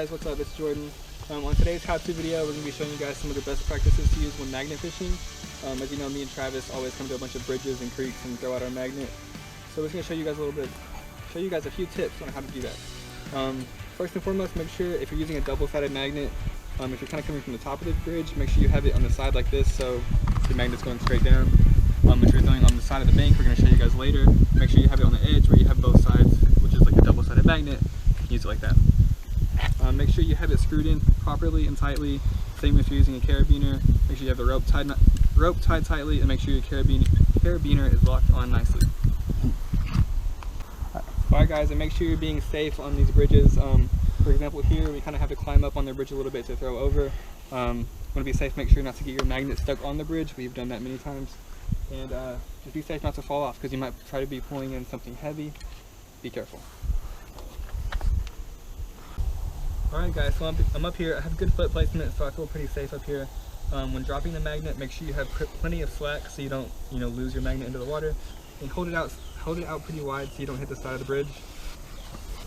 guys, what's up? It's Jordan. On today's how-to video, we're going to be showing you guys some of the best practices to use when magnet fishing. As you know, me and Travis always come to a bunch of bridges and creeks and throw out our magnet. So we're going to show you guys a few tips on how to do that. First and foremost, make sure if you're using a double-sided magnet, if you're kind of coming from the top of the bridge, make sure you have it on the side like this so the magnet's going straight down. If you're going on the side of the bank, we're going to show you guys later. Make sure you have it on the edge where you have both sides, which is like a double-sided magnet. Use it like that. Make sure you have it screwed in properly and tightly. Same if you're using a carabiner. Make sure you have the rope tied tightly, and make sure your carabiner is locked on nicely. Alright guys, and make sure you're being safe on these bridges. For example, here we kind of have to climb up on the bridge a little bit to throw over. Want to be safe, make sure not to get your magnet stuck on the bridge. We've done that many times. And just be safe not to fall off, because you might try to be pulling in something heavy. Be careful. Alright guys, so I'm up here. I have good foot placement, so I feel pretty safe up here. When dropping the magnet, make sure you have plenty of slack so you don't lose your magnet into the water. And hold it out pretty wide so you don't hit the side of the bridge.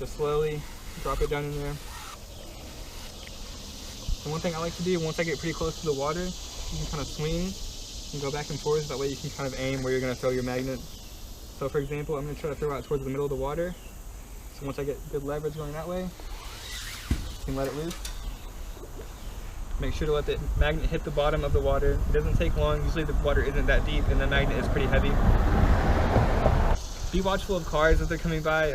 Just slowly drop it down in there. And one thing I like to do, once I get pretty close to the water, you can kind of swing and go back and forth. That way you can kind of aim where you're going to throw your magnet. So for example, I'm going to try to throw out towards the middle of the water. So once I get good leverage going that way, you can let it loose. Make sure to let the magnet hit the bottom of the water. It doesn't take long. Usually the water isn't that deep and the magnet is pretty heavy. Be watchful of cars as they're coming by.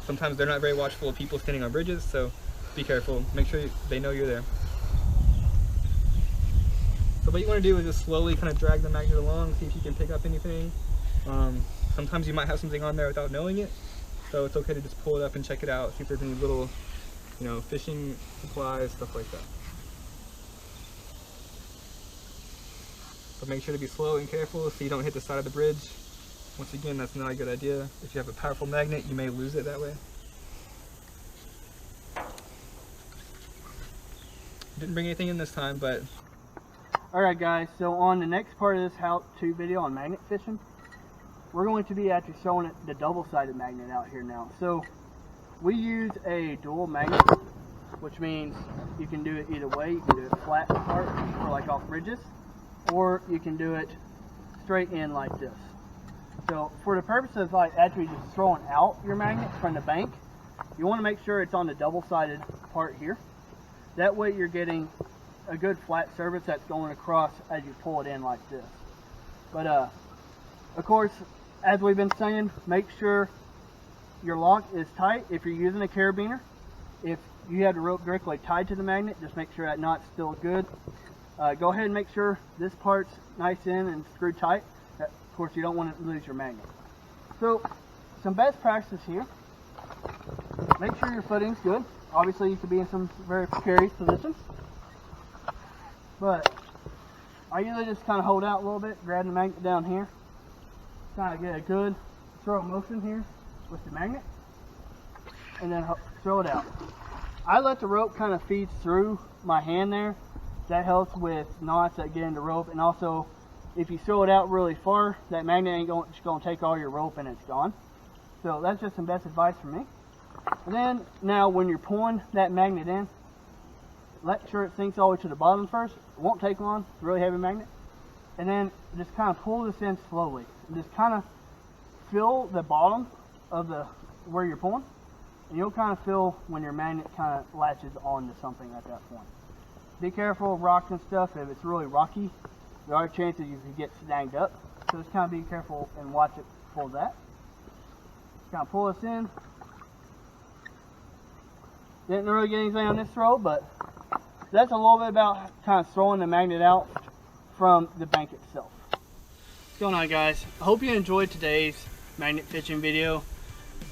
Sometimes they're not very watchful of people standing on bridges, so be careful. Make sure they know you're there. So what you want to do is just slowly kind of drag the magnet along, see if you can pick up anything. Sometimes you might have something on there without knowing it, so it's okay to just pull it up and check it out, see if there's any little fishing supplies, stuff like that. But make sure to be slow and careful so you don't hit the side of the bridge. Once again, that's not a good idea. If you have a powerful magnet, you may lose it that way. Didn't bring anything in this time, but... Alright guys, so on the next part of this how-to video on magnet fishing, we're going to be actually showing it the double-sided magnet out here now. So we use a dual magnet, which means you can do it either way. You can do it flat apart, or like off bridges, or you can do it straight in like this. So for the purpose of like actually just throwing out your magnet from the bank, you want to make sure it's on the double-sided part here. That way you're getting a good flat surface that's going across as you pull it in like this. But of course, as we've been saying, make sure your lock is tight if you're using a carabiner. If you have the rope directly tied to the magnet, just make sure that knot's still good. Go ahead and make sure this part's nice in and screwed tight. Of course, you don't want to lose your magnet. So, some best practices here. Make sure your footing's good. Obviously, you could be in some very precarious positions. But I usually just kind of hold out a little bit, grab the magnet down here. Kind of get a good throw motion here with the magnet, and then throw it out. I let the rope kind of feed through my hand there. That helps with knots that get in the rope, and also if you throw it out really far, that magnet ain't going to take all your rope and it's gone. So that's just some best advice from me. And then now when you're pulling that magnet in, let sure it sinks all the way to the bottom first. It won't take long. It's a really heavy magnet. And then just kind of pull this in slowly. And just kind of feel the bottom of where you're pulling, and you'll kind of feel when your magnet kind of latches onto something at that point. Be careful of rocks and stuff. If it's really rocky, there are chances you could get snagged up. So just kind of be careful and watch it pull that. Kind of pull this in. Didn't really get anything on this throw, but that's a little bit about kind of throwing the magnet out from the bank itself. What's going on, guys? I hope you enjoyed today's magnet fishing video.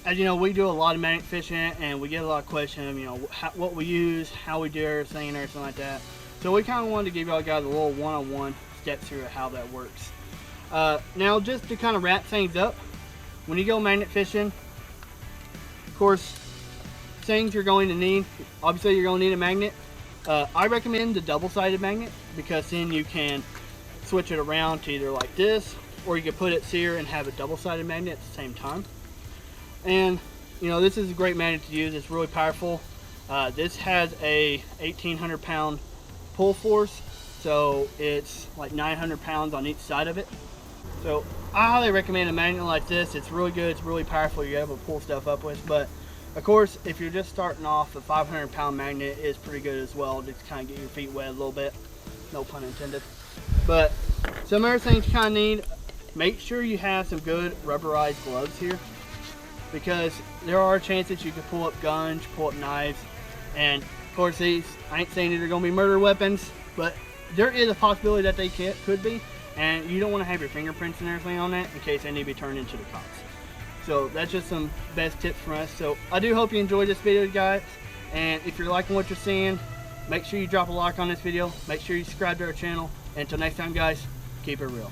As you know, we do a lot of magnet fishing, and we get a lot of questions, what we use, how we do everything and everything like that. So we kind of wanted to give y'all guys a little one-on-one step through how that works. Now, just to kind of wrap things up, when you go magnet fishing, of course, things you're going to need, obviously you're going to need a magnet. I recommend the double-sided magnet, because then you can switch it around to either like this, or you can put it here and have a double-sided magnet at the same time. And this is a great magnet to use. It's really powerful. This has a 1,800 pound pull force, so it's like 900 pounds on each side of it. So I highly recommend a magnet like this. It's really good, it's really powerful, you're able to pull stuff up with. But of course, if you're just starting off, a 500 pound magnet is pretty good as well, just kind of get your feet wet a little bit, no pun intended. But some other things you kind of need, make sure you have some good rubberized gloves here, because there are chances you can pull up guns, pull up knives, and of course these, I ain't saying these are going to be murder weapons, but there is a possibility that they could be, and you don't want to have your fingerprints and everything on that in case they need to be turned into the cops. So that's just some best tips from us. So I do hope you enjoyed this video, guys, and if you're liking what you're seeing, make sure you drop a like on this video, make sure you subscribe to our channel, and until next time, guys, keep it real.